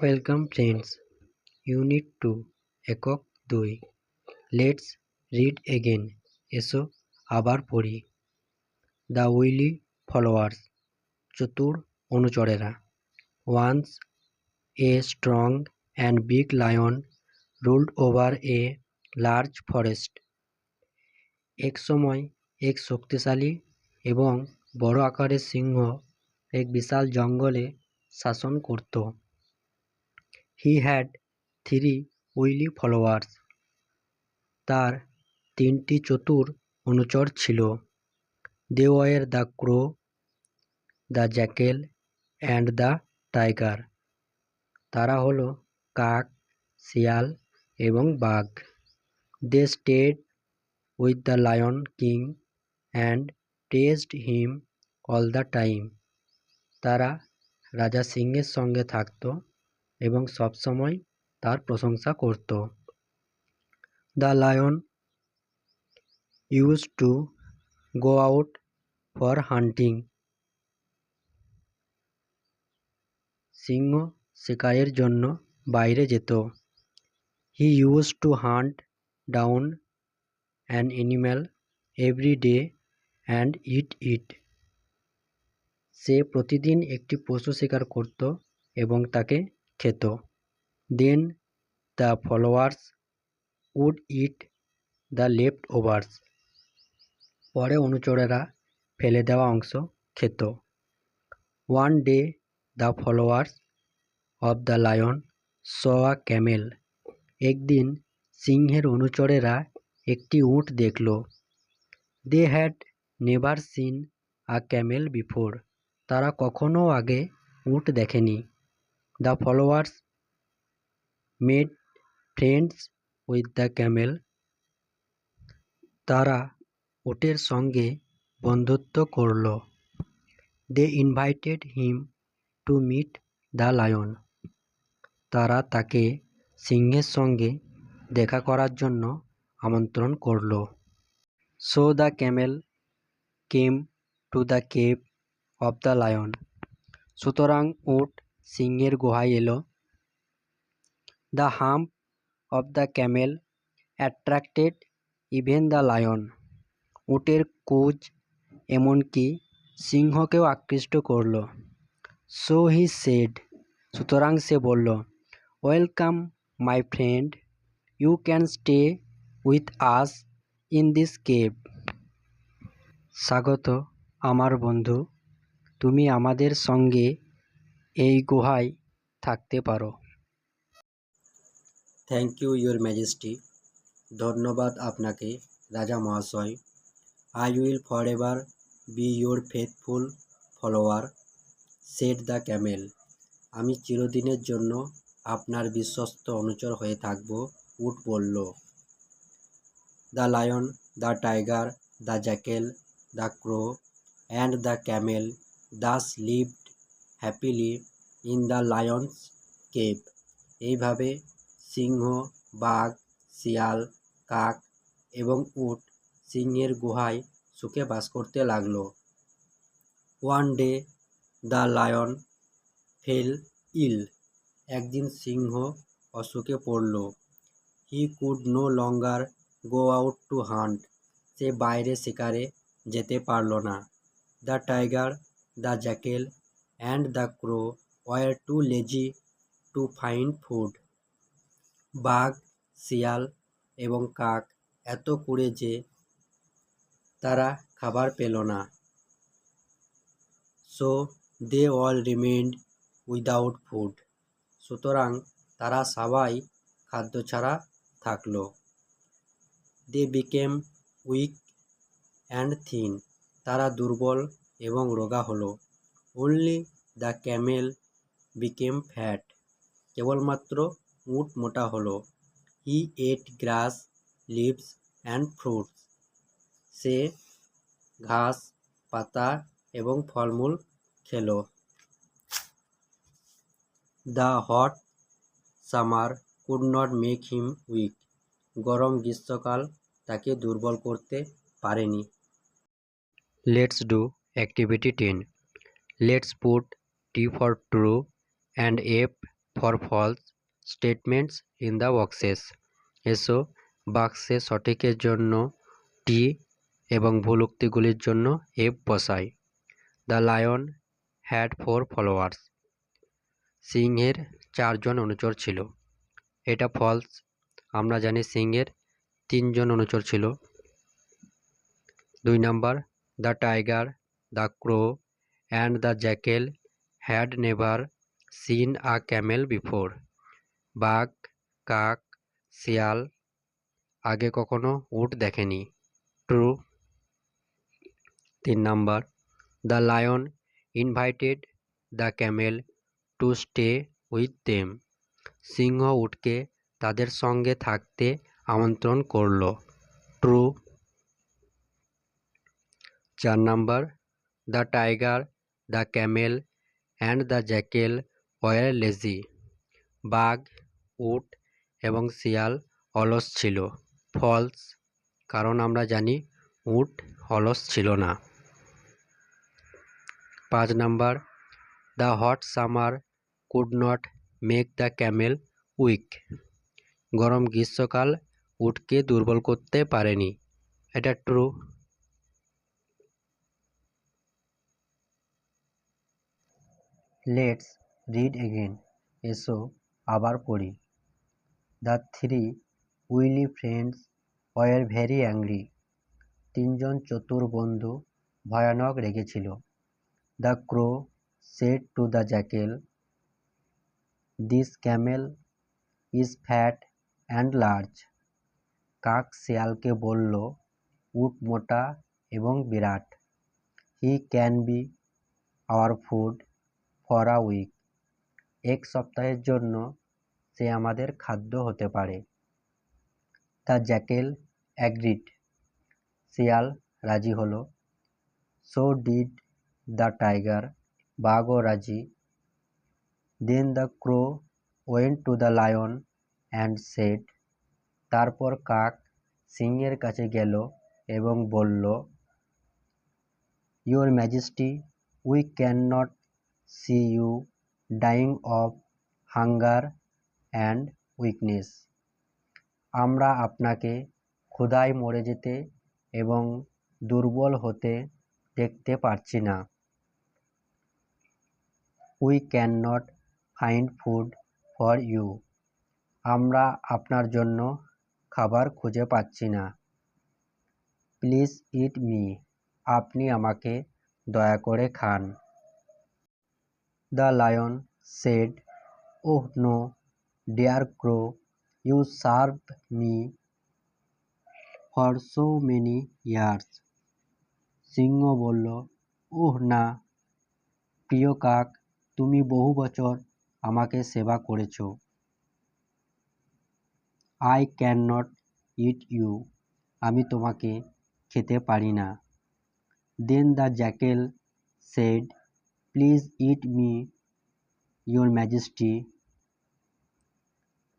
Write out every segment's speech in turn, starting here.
Welcome friends, unit 2, একক 2। Let's read again. এসো আবার পড়ি। দ্য উইলি ফলোয়ার্স, চতুর অনুচরেরা। Once a strong and big lion ruled over a large forest. এক সময় এক শক্তিশালী এবং বড় আকারের সিংহ এক বিশাল জঙ্গলে শাসন করত। He had 3 wily followers. তার 3টি চতুর অনুচর ছিল। They were the crow, the jackal and the tiger. তারা হলো কাক, শিয়াল এবং বাঘ। They stayed with the lion king and praised him all the time. তারা রাজা সিংহের সঙ্গে থাকত এবং সবসময় তার প্রশংসা করত। The lion used to go out for hunting. সিংহ শিকারের জন্য বাইরে যেত। He used to hunt down an animal every day and eat it. সে প্রতিদিন একটি পশু শিকার করত এবং তাকে খেত। Then the followers would eat the leftovers. পরে অনুচরেরা ফেলে দেওয়া অংশ খেত। One day the followers of the lion saw a camel. একদিন সিংহের অনুচরেরা একটি উট দেখল। They had never seen a camel before. তারা কখনো আগে উট দেখেনি। The followers made friends with the camel. তারা উটের সঙ্গে বন্ধুত্ব করল। They invited him to meet the lion. তারা তাকে সিংহের সঙ্গে দেখা করার জন্য আমন্ত্রণ করল। So the camel came to the cave of the lion. সুতরাং উট সিংহের গুহায় এলো। The hump of the camel attracted even the lion. উটের কুঁজ এমনকি সিংহকেও আকৃষ্ট করল। So he said, সুতরাং সে বলল, Welcome my friend, you can stay with us in this cave. স্বাগত আমার বন্ধু, তুমি আমাদের সঙ্গে এই গুহায় থাকতে পারো। Thank you your majesty. ধন্যবাদ আপনাকে রাজা মহাশয়। I will forever be your faithful follower, said the camel. আমি চিরদিনের জন্য আপনার বিশ্বস্ত অনুচর হয়ে থাকব, উট বলল। The lion, the tiger, the jackal, the crow and the camel thus lived happily in the lion's cave. এইভাবে সিংহ, বাঘ, শিয়াল, কাক এবং উট সিংহের গুহায় সুখে বাস করতে লাগল। One day the lion fell ill. একদিন সিংহ অসুখে পড়ল। He could no longer go out to hunt. সে বাইরে শিকারে যেতে পারল না। The tiger, the jackal and the crow were too lazy to find food. বাঘ, শিয়াল এবং কাক এত কুঁড়ে যে তারা খাবার পেল না। So they all remained without food. সুতরাং তারা সবাই খাদ্য ছাড়া থাকল। They became weak and thin. তারা দুর্বল এবং রোগা হলো। Only the camel became fat. কেবলমাত্র উট মোটা হলো। He ate grass, leaves and fruits. সে ঘাস, পাতা এবং ফলমূল খেল। The hot summer could not make him weak. গরম গ্রীষ্মকাল তাকে দুর্বল করতে পারেনি। Let's do activity 10. Let's put T for true and F for false statements in the boxes. এসো বাক্সে সঠিকের জন্য টি এবং ভুল উক্তিগুলির জন্য এফ বসাই। The lion had 4 followers. সিংহের 4 জন অনুচর ছিল। এটা ফলস। আমরা জানি সিংহের 3 জন অনুচর ছিল। 2 number, the tiger, the crow and the jackal had never seen a camel before. বাঘ, কাক, শিয়াল আগে কখনো উট দেখেনি। True. 3 number, the lion invited the camel to stay with them. সিংহ উটকে তাদের সঙ্গে থাকতে আমন্ত্রণ করল। True. 4 number, the tiger, the camel and the jackal were lazy. বাঘ, উট এবং শিয়াল অলস ছিল। ফলস, কারণ আমরা জানি উট অলস ছিল না। 5 number, the hot summer could not make the camel weak. গরম গ্রীষ্মকাল উটকে দুর্বল করতে পারেনি। এটা ট্রু। Let's read again. এসো আবার পড়ি। The 3 wily friends were very angry. 3 জন চতুর বন্ধু ভয়ানক রেগেছিল। The crow said to the jackal, this camel is fat and large. কাক শিয়ালকে বলল, উট মোটা এবং বিরাট। He can be our food for a week. 1 সপ্তাহের জন্য সে আমাদের খাদ্য হতে পারে। The jackal agreed. শিয়াল রাজি হলো। So did the tiger. বাঘও রাজি। Then the crow went to the lion and said. তারপর কাক সিংহের কাছে গেল এবং বলল, your majesty, we can not see you dying of hunger and weakness. আমরা আপনাকে ক্ষুধায় মরে যেতে এবং দুর্বল হতে দেখতে পারছি না। We can not find food for you. আমরা আপনার জন্য খাবার খুঁজে পাচ্ছি না। Please eat me. আপনি আমাকে দয়া করে খান। The lion said, oh no dear crow, you serve me for so many years. সিংহ বলল, ওহ না প্রিয় কাক, তুমি বহু বছর আমাকে সেবা করেছ। I can not eat you. আমি তোমাকে খেতে পারি না। Then the jackal said, please eat me your majesty.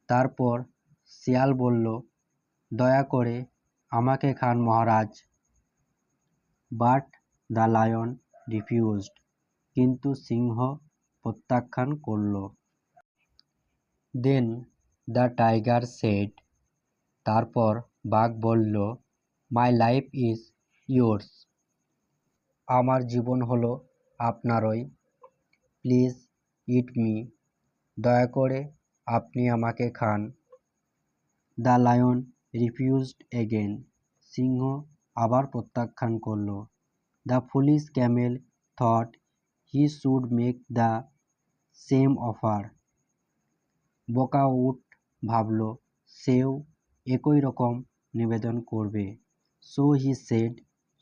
তারপর শিয়াল বলল, দয়া করে আমাকে খান মহারাজ। But the lion refused. কিন্তু সিংহ প্রত্যাখ্যান করল। Then the tiger said. তারপর বাঘ বলল, মাই লাইফ ইজ ইয়োর্স। আমার জীবন হলো আপনারই। Please eat me. দয়া করে আপনি আমাকে খান। The lion refused again. সিংহ আবার প্রত্যাখ্যান করল। The foolish camel thought he should make the same offer. বোকা উট ভাবল সেও একই রকম নিবেদন করবে। সো হি সেড,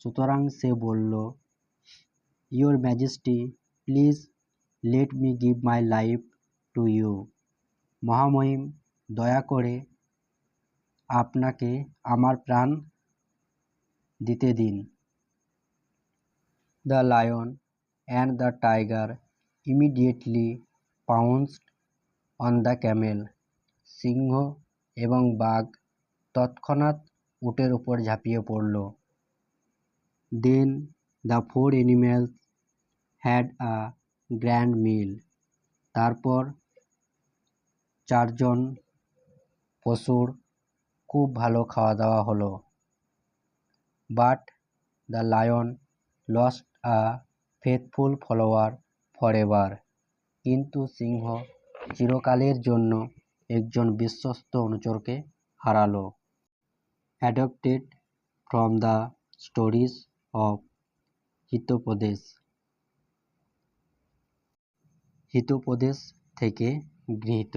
সুতরাং সে বলল, your majesty, please let me give my life to you. মহামহিম, দয়া করে আপনাকে আমার প্রাণ দিতে দিন। The lion and the tiger immediately pounced on the camel. সিংহ এবং বাঘ তৎক্ষণাৎ উটের উপর ঝাঁপিয়ে পড়ল। Then the 4 animals had a grand meal. তারপর চারজন পশুর খুব ভালো খাওয়া দাওয়া হলো। But the lion lost a faithful follower forever. কিন্তু সিংহ চিরকালের জন্য একজন বিশ্বস্ত অনুচরকে হারালো। Adopted from the stories of Hitopadesha. Hitopadesha থেকে গৃহীত।